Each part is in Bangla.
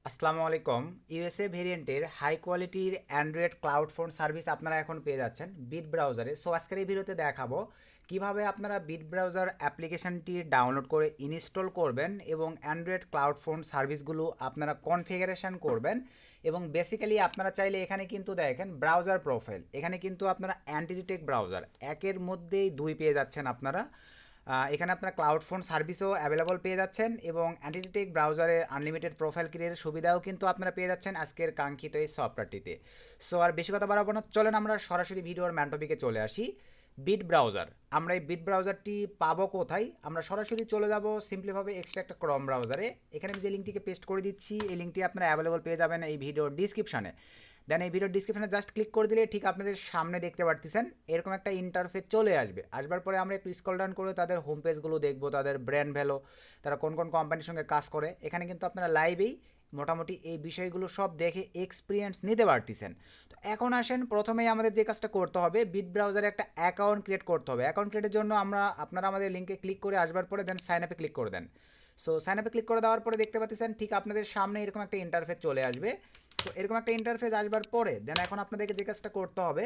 আসসালামু আলাইকুম। ইউএসএ ভেরিয়েন্টের হাই কোয়ালিটির অ্যান্ড্রয়েড ক্লাউড ফোন সার্ভিস আপনারা এখন পেয়ে যাচ্ছেন বিট ব্রাউজারে। সো আজকের এই ভিডিওতে দেখাবো কিভাবে আপনারা বিট ব্রাউজার অ্যাপ্লিকেশনটি ডাউনলোড করে ইনস্টল করবেন এবং অ্যান্ড্রয়েড ক্লাউড ফোন সার্ভিসগুলো আপনারা কনফিগারেশন করবেন। এবং বেসিক্যালি আপনারা চাইলে এখানে কিন্তু দেখেন ব্রাউজার প্রোফাইল, এখানে কিন্তু আপনারা অ্যান্টিটেক ব্রাউজার একের মধ্যেই দুই পেয়ে যাচ্ছেন আপনারা। এখানে আপনার ক্লাউড ফোন সার্ভিসও অ্যাভেলেবল পেয়ে যাচ্ছেন এবং অ্যান্টিটেক ব্রাউজারের আনলিমিটেড প্রোফাইল ক্রিয়েটের সুবিধাও কিন্তু আপনারা পেয়ে যাচ্ছেন আজকের কাঙ্ক্ষিত এই সফটওয়্যারটিতে। সো আর বেশি কথা বাড়াবো না, চলেন আমরা সরাসরি ভিডিওর ম্যান টপিকে চলে আসি। বিট ব্রাউজার, আমরা এই বিট ব্রাউজারটি পাবো কোথায়? আমরা সরাসরি চলে যাব সিম্পলিভাবে এক্সট্রা একটা ক্রোম ব্রাউজারে। এখানে আমি যে লিঙ্কটিকে পেস্ট করে দিচ্ছি, এই লিঙ্কটি আপনারা অ্যাভেলেবল পেয়ে যাবেন এই ভিডিওর ডিসক্রিপশানে। দেন এই ভিডিওর ডিসক্রিপশনে জাস্ট ক্লিক করে দিলে ঠিক আপনাদের সামনে দেখতে পারতেছেন এরকম একটা ইন্টারফেস চলে আসবে। আসবার পরে আমরা একটু স্ক্রল ডাউন করে তাদের হোম পেজগুলো দেখবো, তাদের ব্র্যান্ড ভ্যালু, তারা কোন কোন কোম্পানির সঙ্গে কাজ করে। এখানে কিন্তু আপনারা লাইভেই মোটামুটি এই বিষয়গুলো সব দেখে এক্সপিরিয়েন্স নিতে পারতেছেন। তো এখন আসেন, প্রথমেই আমাদের যে কাজটা করতে হবে, বিট ব্রাউজারে একটা অ্যাকাউন্ট ক্রিয়েট করতে হবে। অ্যাকাউন্ট ক্রিয়েটের জন্য আপনারা আমাদের লিঙ্কে ক্লিক করে আসবার পরে দেন সাইন আপে ক্লিক করে দেন। সো সাইন আপে ক্লিক করে দেওয়ার পরে দেখতে পাচ্ছেন ঠিক আপনাদের সামনে এরকম একটা ইন্টারফেস চলে আসবে। তো এরকম একটা ইন্টারফেস আসবার পরে দেন এখন আপনাদেরকে যে কাজটা করতে হবে,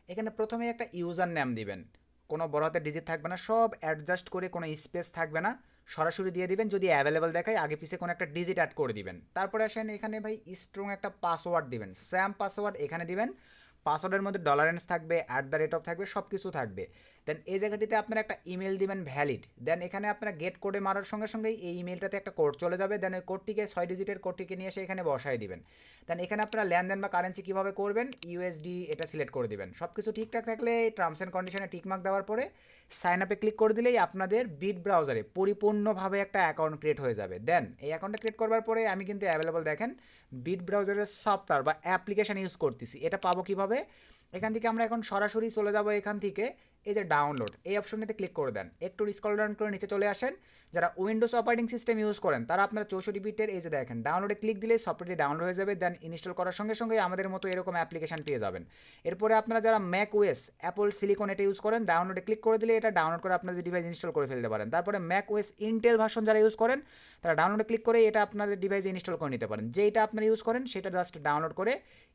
এখানে প্রথমে একটা ইউজার নেম দিবেন। কোনো বড় হাতের ডিজিট থাকবে না, সব অ্যাডজাস্ট করে কোনো স্পেস থাকবে না, সরাসরি দিয়ে দিবেন। যদি অ্যাভেলেবল দেখায় আগে পিছিয়ে কোনো একটা ডিজিট অ্যাড করে দিবেন। তারপরে আসেন এখানে ভাই স্ট্রং একটা পাসওয়ার্ড দিবেন, স্যাম পাসওয়ার্ড এখানে দিবেন। পাসওয়ার্ডের মধ্যে $, থাকবে, @ থাকবে, সব কিছু থাকবে। দেন এই জায়গাটিতে আপনারা একটা ইমেল দিবেন ভ্যালিড। দেন এখানে আপনারা গেট কোডে মারার সঙ্গে সঙ্গেই এই ইমেলটাতে একটা কোড চলে যাবে। দেন ওই কোডটিকে 6 ডিজিটের কোডটিকে নিয়ে এসে এখানে বসায় দিবেন। দেন এখানে আপনারা লেনদেন বা কারেন্সি কীভাবে করবেন, ইউএসডি এটা সিলেক্ট করে দিবেন। সব কিছু ঠিকঠাক থাকলে টার্মস অ্যান্ড কন্ডিশনে টিকমার্ক দেওয়ার পরে সাইন আপে ক্লিক করে দিলেই আপনাদের বিট ব্রাউজারে পরিপূর্ণভাবে একটা অ্যাকাউন্ট ক্রিয়েট হয়ে যাবে। দেন এই অ্যাকাউন্টটা ক্রিয়েট করবার পরে আমি কিন্তু অ্যাভেলেবল দেখেন বিট ব্রাউজারের সফটওয়্যার বা অ্যাপ্লিকেশান ইউজ করতেছি। এটা পাবো কীভাবে? এখান থেকে আমরা এখন সরাসরি চলে যাব এখান থেকে এই যে ডাউনলোড এই অপশনটিতে ক্লিক করে দেন। একটু স্ক্রল ডাউন করে নিচে চলে আসেন। যারা উইন্ডোজ অপারেটিং সিস্টেম ইউজ করেন তারা আপনারা 64 বিটের এই যে দেখেন ডাউনলোডে ক্লিক দিলে সফটওয়্যারটি ডাউনলোড হয়ে যাবে। দেন ইনস্টল করার সঙ্গে সঙ্গে আমাদের মতো এরকম অ্যাপ্লিকেশন পেয়ে যাবেন। এরপরে আপনারা যারা ম্যাক ওএস অ্যাপল সিলিকন এটা ইউজ করেন, ডাউনলোডে ক্লিক করে দিলে এটা ডাউনলোড করে আপনাদের ডিভাইস ইনস্টল করে ফেলতে পারেন। তারপরে ম্যাক ওএস ইন্টেল ভার্সন যারা ইউজ করেন তারা ডাউনলোডে ক্লিক করে এটা আপনাদের ডিভাইসে ইনস্টল করে নিতে পারেন। যেটা আপনারা ইউজ করেন সেটা জাস্ট ডাউনলোড করে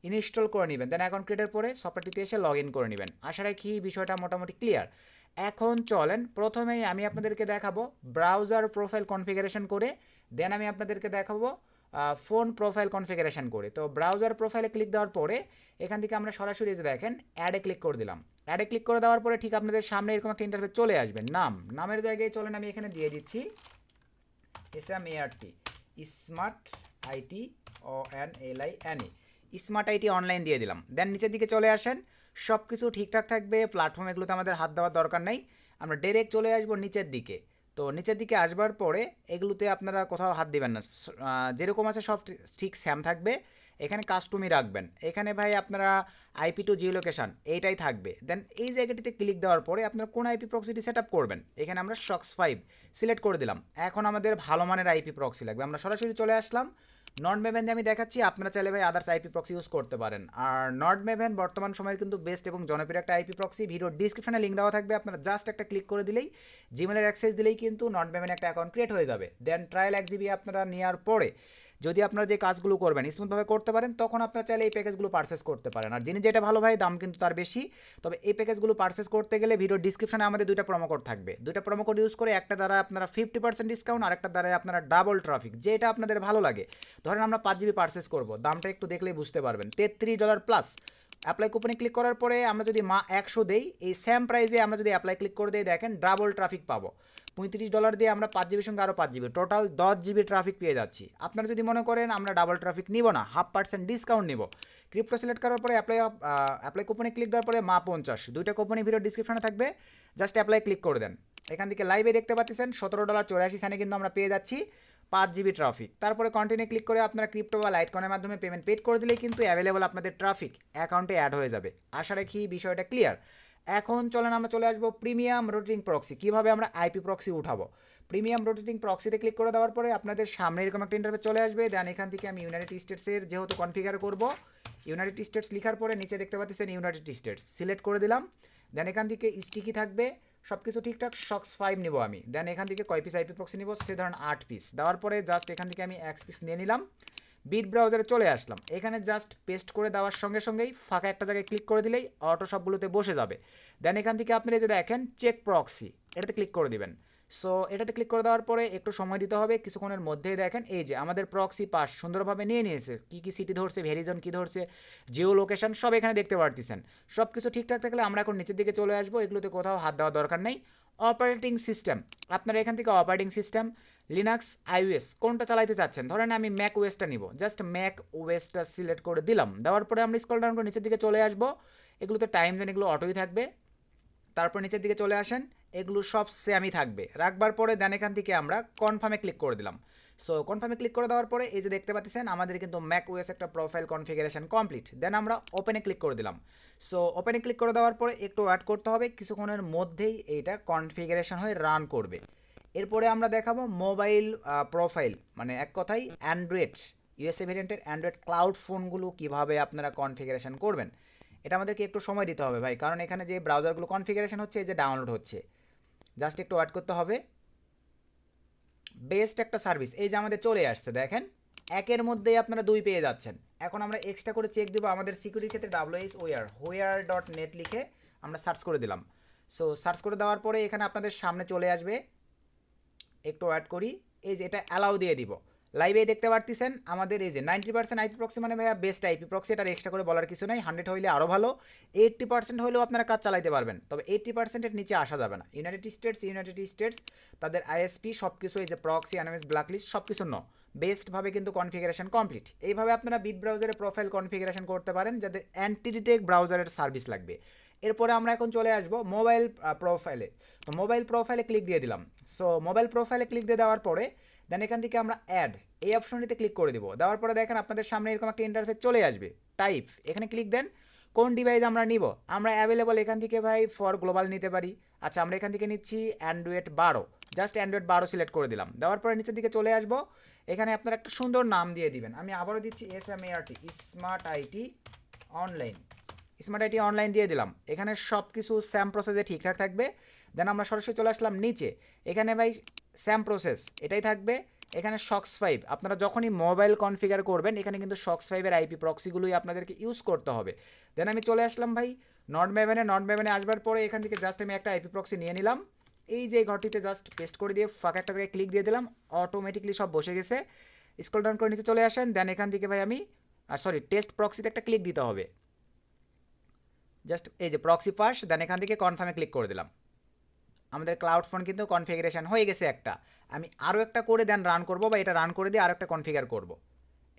ইনস্টল করে নেবেন। দেন অ্যাকাউন্ট ক্রিয়েটের পরে সফটওয়্যারটিতে এসে লগ ইন করে নেবেন। আশা রাখি বিষয়টা মোটামুটি ক্লিয়ার। এখন চলেন প্রথমেই আমি আপনাদেরকে দেখাবো ব্রাউজার প্রোফাইল কনফিগারেশন করে, দেন আমি আপনাদেরকে দেখাবো ফোন প্রোফাইল কনফিগারেশন করে। তো ব্রাউজার প্রোফাইলে ক্লিক দেওয়ার পরে এখান থেকে আমরা সরাসরি যে দেখেন অ্যাডে ক্লিক করে দিলাম। অ্যাডে ক্লিক করে দেওয়ার পরে ঠিক আপনাদের সামনে এরকম একটা ইন্টারফেস চলে আসবে। নামের জায়গায় চলেন আমি এখানে দিয়ে দিচ্ছি SMART, smart IT ONLINE, smart IT online দিয়ে দিলাম। দেন নিচের দিকে চলে আসেন, সব কিছু ঠিকঠাক থাকবে। প্ল্যাটফর্ম এগুলোতে আমাদের হাত দেওয়ার দরকার নেই, আমরা ডাইরেক্ট চলে আসবো নিচের দিকে। তো নিচের দিকে আসবার পরে এগুলোতে আপনারা কোথাও হাত দিবেন না, যেরকম আছে সব ঠিক স্যাম থাকবে। এখানে কাস্টমই রাখবেন। এখানে ভাই আপনারা IP টু জিও লোকেশান এইটাই থাকবে। দেন এই জায়গাটিতে ক্লিক দেওয়ার পরে আপনারা কোন IP প্রক্সিটি সেট আপ করবেন, এখানে আমরা SOX5 সিলেক্ট করে দিলাম। এখন আমাদের ভালো মানের IP প্রক্সি লাগবে। আমরা সরাসরি চলে আসলাম নট মেভেন দিয়ে আমি দেখাচ্ছি, আপনারা চাইলে ভাই আদার্স IP প্রক্সি ইউজ করতে পারেন। আর নট মেভেন বর্তমান সময়ের কিন্তু বেস্ট এবং জনপ্রিয় একটা IP প্রক্সি। ভিডিওর ডিসক্রিপশনে লিঙ্ক দেওয়া থাকবে, আপনারা জাস্ট একটা ক্লিক করে দিলেই জিমেলের অ্যাক্সেস দিলেই কিন্তু নট মেভেন একটা অ্যাকাউন্ট ক্রিয়েট হয়ে যাবে। দেন ট্রায়াল 1 GB আপনারা নেওয়ার পরে যদি আপনারা যে কাজগুলো করবেন স্মুথভাবে করতে পারেন তখন আপনারা চাইলে এই প্যাকেজগুলো পারচেস করতে পারেন। আর যিনি যেটা ভালো ভাই দাম কিন্তু তার বেশি। তবে এই প্যাকেজগুলো পারচেস করতে গেলে ভিডিওর ডিসক্রিপশনে আমাদের দুইটা প্রোমো কোড থাকবে। দুইটা প্রোমো কোড ইউজ করে একটা দ্বারা আপনারা 50% ডিসকাউন্ট, আর একটা দ্বারা আপনারা ডাবল ট্রাফিক, যেটা আপনাদের ভালো লাগে। ধরেন আমরা 5 GB পারচেস করবো, দামটা একটু দেখলেই বুঝতে পারবেন, $33 প্লাস। অ্যাপ্লাই কুপনে ক্লিক করার পরে আমরা যদি 100 দেই, এই সেম প্রাইসে আমরা যদি অ্যাপ্লাই ক্লিক করে দিই দেখেন ডাবল ট্রাফিক পাবো। $35 দিয়ে আমরা 5 GB সঙ্গে আরও 5 GB, টোটাল 10 GB ট্রাফিক পেয়ে যাচ্ছি। আপনারা যদি মনে করেন আমরা ডাবল ট্রাফিক নিব না, 0.5% ডিসকাউন্ট নিব, ক্রিপ্টো সিলেক্ট করার পরে অ্যাপ্লাই কুপনে ক্লিক দেওয়ার পরে 50, দুইটা কুপনই ভিডিও ডিসক্রিপশনে থাকবে, জাস্ট অ্যাপ্লাই ক্লিক করে দেন। এখান থেকে লাইভে দেখতে পাচ্ছেন $17.84 কিন্তু আমরা পেয়ে যাচ্ছি 5 GB ট্রাফিক। তারপরে কন্টিনিউ ক্লিক করে আপনারা ক্রিপ্টো বা লাইটকয়েনের মাধ্যমে পেমেন্ট পেড করে দিলেই কিন্তু অ্যাভেলেবল আপনাদের ট্রাফিক অ্যাকাউন্টে অ্যাড হয়ে যাবে। আশা রাখি বিষয়টা ক্লিয়ার। এখন চলেন আমরা চলে আসবো প্রিমিয়াম রোটেটিং প্রক্সি, কীভাবে আমরা IP প্রক্সি উঠাবো। প্রিমিয়াম রোটেটিং প্রক্সিতে ক্লিক করে দেওয়ার পরে আপনাদের সামনে এরকম একটা ইন্টারফেস চলে আসবে। দেন এখান থেকে আমি ইউনাইটেড স্টেটসের যেহেতু কনফিগার করব, ইউনাইটেড স্টেটস লেখার পরে নিচে দেখতে পাচ্ছেন ইউনাইটেড স্টেটস সিলেক্ট করে দিলাম। দেন এখান থেকে স্টিকি থাকবে, সব কিছু ঠিকঠাক। SOX5 নিব আমি। দেন এখান থেকে কয় পিস IP প্রক্সি নিব, সে ধরেন 8 পিস। দেওয়ার পরে জাস্ট এখান থেকে আমি 1 পিস নিয়ে নিলাম। বিট ব্রাউজারে চলে আসলাম, এখানে জাস্ট পেস্ট করে দেওয়ার সঙ্গে সঙ্গেই ফাঁকা একটা জায়গায় ক্লিক করে দিলেই অটো সবগুলোতে বসে যাবে। দেন এখান থেকে আপনি যে দেখেন চেক প্রক্সি, এটাতে ক্লিক করে দিবেন। সো এটাতে ক্লিক করে দেওয়ার পরে একটু সময় দিতে হবে, কিছুক্ষণের মধ্যেই দেখেন এই যে আমাদের প্রক্সি পাস সুন্দরভাবে নিয়ে নিয়েছে। কী কী সিটি ধরছে, ভেরিজন কী ধরছে, জিও লোকেশন সব এখানে দেখতে পারতেছেন। সব কিছু ঠিকঠাক থাকলে আমরা এখন নিচের দিকে চলে আসবো, এগুলোতে কোথাও হাত দেওয়ার দরকার নেই। অপারেটিং সিস্টেম, আপনারা এখান থেকে অপারেটিং সিস্টেম লিনাক্স আইওএস কোনটা চালাইতে চাচ্ছেন, ধরেন আমি ম্যাক ওএসটা নিব, জাস্ট ম্যাক ওএসটা সিলেক্ট করে দিলাম। দেওয়ার পরে আমরা স্ক্রল ডাউন করে নিচের দিকে চলে আসবো, এগুলোতে টাইম জোন এগুলো অটোই থাকবে। তারপর নিচের দিকে চলে আসেন, এগুলো সব সেমই থাকবে। রাখবার পরে দেন এখান থেকে আমরা কনফার্মে ক্লিক করে দিলাম। সো কনফার্মে ক্লিক করে দেওয়ার পরে এই যে দেখতে পাচ্ছেন আমাদের কিন্তু ম্যাক ওএস একটা প্রোফাইল কনফিগারেশন কমপ্লিট। দেন আমরা ওপেনে ক্লিক করে দিলাম। সো ওপেনে ক্লিক করে দেওয়ার পরে একটু ওয়েট করতে হবে, কিছুক্ষণের মধ্যেই এইটা কনফিগারেশন হয়ে রান করবে। এরপরে আমরা দেখাবো মোবাইল প্রোফাইল, মানে এক কথায় অ্যান্ড্রয়েড ইউএসএ ভেরিয়েন্টের অ্যান্ড্রয়েড ক্লাউড ফোনগুলো কীভাবে আপনারা কনফিগারেশন করবেন। এটা আমাদেরকে একটু সময় দিতে হবে ভাই, কারণ এখানে যে ব্রাউজারগুলো কনফিগারেশন হচ্ছে, এই যে ডাউনলোড হচ্ছে, জাস্ট একটু ওয়েট করতে হবে। বেস্ট একটা সার্ভিস এই যে আমাদের চলে আসছে, দেখেন একের মধ্যেই আপনারা 2 পেয়ে যাচ্ছেন। এখন আমরা এক্সট্রা করে চেক দেবো আমাদের সিকিউরিটির ক্ষেত্রে WS where.net লিখে আমরা সার্চ করে দিলাম। সো সার্চ করে দেওয়ার পরে এখানে আপনাদের সামনে চলে আসবে, একটু ওয়েট করি, এই যে এটা অ্যালাউ দিয়ে দিব। লাইভে দেখতে পারতেছেন আমাদের এই যে 90% আইপি প্রক্সি, মানে ভাইয়া বেস্ট আইপি প্রক্সি, এটার এক্সট্রা করে বলার কিছু নাই। 100 হইলে আরও ভালো, 80% হলেও আপনারা কাজ চালাইতে পারবেন, তবে 80%-এর নিচে আসা যাবে না। ইউনাইটেড স্টেটস তাদের আইএসপি সব কিছু, এই যে প্রক্সি এনএমএস ব্ল্যাকলিস্ট সব কিছু বেস্টভাবে কিন্তু কনফিগারেশন কমপ্লিট। এইভাবে আপনারা বিট ব্রাউজারে প্রোফাইল কনফিগারেশন করতে পারেন যাদের অ্যান্টিডিটেক ব্রাউজারের সার্ভিস লাগবে। এরপরে আমরা এখন চলে আসবো মোবাইল প্রোফাইলে। তো মোবাইল প্রোফাইলে ক্লিক দিয়ে দিলাম। সো মোবাইল প্রোফাইলে ক্লিক দিয়ে দেওয়ার পরে দেন এখান থেকে আমরা অ্যাড এই অপশনটিতে ক্লিক করে দেবো। দেওয়ার পরে দেখেন আপনাদের সামনে এরকম একটা ইন্টারফেস চলে আসবে। টাইপ, এখানে ক্লিক দেন, কোন ডিভাইস আমরা নিব। আমরা অ্যাভেলেবল এখান থেকে ভাই ফর গ্লোবাল নিতে পারি। আচ্ছা আমরা এখান থেকে নিচ্ছি অ্যান্ড্রয়েড 12, জাস্ট অ্যান্ড্রয়েড 12 সিলেক্ট করে দিলাম। দেওয়ার পরে নিচের দিকে চলে আসবো, এখানে আপনারা একটা সুন্দর নাম দিয়ে দিবেন। আমি আবারও দিচ্ছি SMART smart IT online, smart IT online দিয়ে দিলাম। এখানে সব কিছু স্যাম প্রসেসে ঠিকঠাক থাকবে। দেন আমরা সরাসরি চলে আসলাম নিচে, এখানে ভাই স্যাম প্রসেস এটাই থাকবে। এখানে শক্স 5 আপনারা যখনই মোবাইল কনফিগার করবেন, এখানে কিন্তু শক্স 5-এর আইপি প্রক্সিগুলোই আপনাদেরকে ইউজ করতে হবে। দেন আমি চলে আসলাম ভাই নট মেভেনে আসবার পরে এখান থেকে জাস্ট আমি একটা আইপি প্রক্সি নিয়ে নিলাম। এই যে ঘরটিতে জাস্ট পেস্ট করে দিয়ে ফাঁকা একটা জায়গায় ক্লিক দিয়ে দিলাম, অটোমেটিকলি সব বসে গেছে। স্ক্রল ডাউন করে নিচে চলে আসেন, দেন এখান থেকে ভাই আমি টেস্ট প্রক্সিতে একটা ক্লিক দিতে হবে। জাস্ট এই যে প্রক্সি পাস, দেন এখান থেকে কনফার্মে ক্লিক করে দিলাম। আমাদের ক্লাউড ফোন কিন্তু কনফিগারেশন হয়ে গেছে একটা। আমি আরও একটা করে দেন রান করব, বা এটা রান করে দিয়ে আরও একটা কনফিগার করব।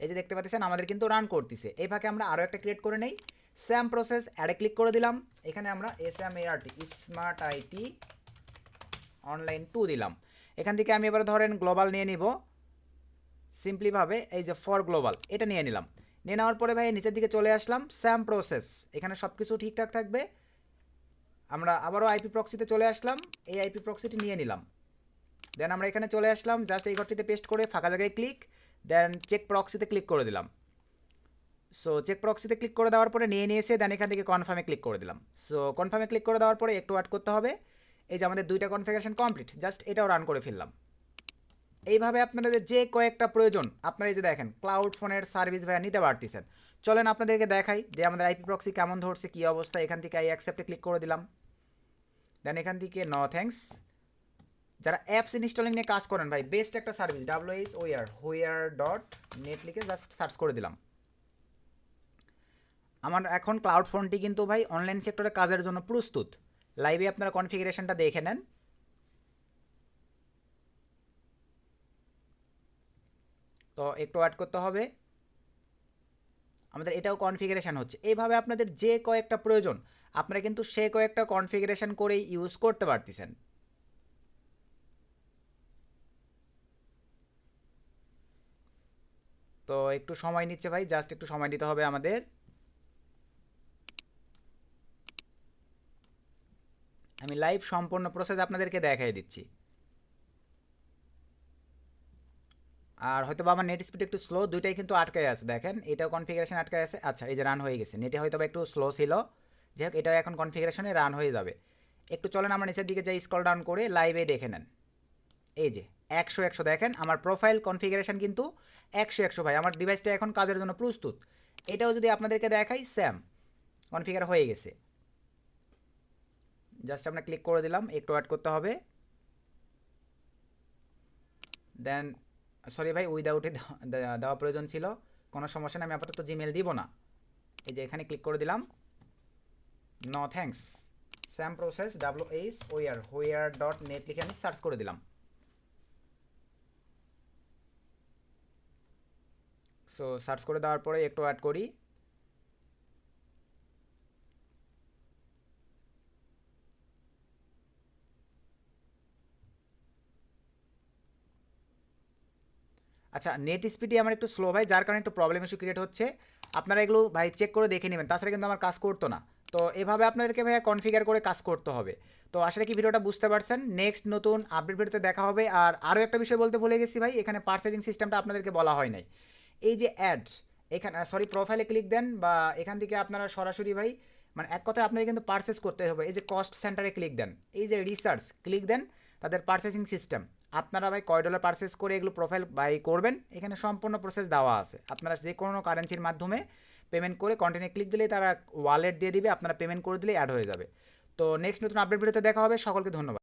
এই যে দেখতে পাচ্ছেন আমাদের কিন্তু রান করতেছে। এই ফাঁকে আমরা আরও একটা ক্রিয়েট করে নেই, স্যাম প্রসেস অ্যাডে ক্লিক করে দিলাম। এখানে আমরা SMART স্মার্ট আইটি অনলাইন 2 দিলাম। এখান থেকে আমি এবার ধরেন গ্লোবাল নিয়ে নিব, সিম্পলিভাবে এই যে ফর গ্লোবাল এটা নিয়ে নিলাম। নিয়ে নেওয়ার পরে ভাই নিচের দিকে চলে আসলাম, স্যাম প্রসেস এখানে সব কিছু ঠিকঠাক থাকবে। আমরা আবারও আইপি প্রক্সিতে চলে আসলাম, এই আইপি প্রক্সিটি নিয়ে নিলাম। দেন আমরা এখানে চলে আসলাম, জাস্ট এই ঘরটিতে পেস্ট করে ফাঁকা জায়গায় ক্লিক, দেন চেক প্রক্সিতে ক্লিক করে দিলাম। সো চেক প্রক্সিতে ক্লিক করে দেওয়ার পরে নিয়ে নিয়েছে, দেন এখান থেকে কনফার্মে ক্লিক করে দিলাম। সো কনফার্মে ক্লিক করে দেওয়ার পরে একটু ওয়েট করতে হবে। এই যে আমাদের 2টা কনফিগারেশন কমপ্লিট, জাস্ট এটাও রান করে ফেললাম। এইভাবে আপনাদের যে কয়েকটা প্রয়োজন আপনারা এই যে দেখেন ক্লাউড ফোনের সার্ভিস ভাইয়া নিতে পারতেছেন। চলেন আপনাদেরকে দেখাই যে আমাদের আইপি প্রক্সি কেমন ধরছে, কী অবস্থা। এখান থেকে আই অ্যাকসেপ্টে ক্লিক করে দিলাম। দেন এখান থেকে নো থ্যাঙ্কস। যারা অ্যাপস ইনস্টলিং নিয়ে কাজ করেন ভাই, বেস্ট একটা সার্ভিস WS where.net লিখে জাস্ট সার্চ করে দিলাম। আমার এখন ক্লাউড ফোনটি কিন্তু ভাই অনলাইন সেক্টরে কাজের জন্য প্রস্তুত। লাইভে আপনারা কনফিগারেশনটা দেখে নেন। তো একটু অ্যাড করতে হবে, আমাদের এটাও কনফিগারেশন হচ্ছে। এইভাবে আপনাদের যে কয়েকটা প্রয়োজন আপনারা কিন্তু সে কয়েকটা কনফিগারেশন করেই ইউজ করতে পারতেছেন। তো একটু সময় নিচ্ছে ভাই, জাস্ট একটু সময় দিতে হবে আমাদের। আমি লাইভ সম্পূর্ণ প্রসেস আপনাদেরকে দেখাই দিচ্ছি। আর হয়তো আমার নেট স্পিড একটু স্লো, দুইটাই কিন্তু আটকায় আছে। দেখেন এটাও কনফিগারেশন আটকায় আছে। আচ্ছা এই যে রান হয়ে গেছে, নেটে হয়তো একটু স্লো ছিল, যাই হোক এটাও এখন কনফিগারেশনে রান হয়ে যাবে। একটু চলেন আমরা নিচের দিকে যাই, স্ক্রল ডাউন করে লাইভে দেখে নেন। এই যে 100 দেখেন আমার প্রোফাইল কনফিগারেশন কিন্তু 100 ভাই, আমার ডিভাইসটা এখন কাজের জন্য প্রস্তুত। এটাও যদি আপনাদেরকে দেখাই সেম কনফিগার হয়ে গেছে। জাস্ট আমরা ক্লিক করে দিলাম, একটু অ্যাড করতে হবে। দেন সরি ভাই, উইদাউটে দেওয়া প্রয়োজন ছিল, কোনো সমস্যা নেই, আমি আপাতত জিমেল দিব না। এই যে এখানে ক্লিক করে দিলাম, no thanks, same process WH where.net লিখে আমি সার্চ করে দিলাম। সো সার্চ করে দেওয়ার পরে একটু অ্যাড করি। আচ্ছা, নেট স্পিডই আমার একটু স্লো ভাই, যার কারণে একটু প্রবলেম ইস্যু ক্রিয়েট হচ্ছে। আপনারা এগুলো ভাই চেক করে দেখে নেবেন, তাছাড়া কিন্তু আমার কাজ করতো না। তো এভাবে আপনাদেরকে ভাইয়া কনফিগার করে কাজ করতে হবে। তো আসলে কি ভিডিওটা বুঝতে পারছেন? নেক্সট নতুন আপডেট ভিডিওতে দেখা হবে। আর আরও একটা বিষয় বলতে ভুলে গেছি ভাই, এখানে পার্চেজিং সিস্টেমটা আপনাদেরকে বলা হয় নাই। এই যে অ্যাড, এখানে সরি প্রোফাইলে ক্লিক দেন বা এখান থেকে আপনারা সরাসরি ভাই, মানে এক কথায় আপনাকে কিন্তু পার্চেস করতে হবে। এই যে কস্ট সেন্টারে ক্লিক দেন, এই যে রিসার্চ ক্লিক দেন, তাদের পার্চেসিং সিস্টেম, আপনারা ভাই কয় ডলার পার্চেস করে এগুলো প্রোফাইল বাই করবেন, এখানে সম্পূর্ণ প্রসেস দেওয়া আছে। আপনারা যে কোনো কারেন্সির মাধ্যমে পেমেন্ট করে কন্টিনিউ ক্লিক দিলেই তারা ওয়ালেট দিয়ে দিবে, আপনারা পেমেন্ট করে দিলেই অ্যাড হয়ে যাবে। তো নেক্সট নতুন আপডেট ভিডিওতে দেখা হবে, সকলকে ধন্যবাদ।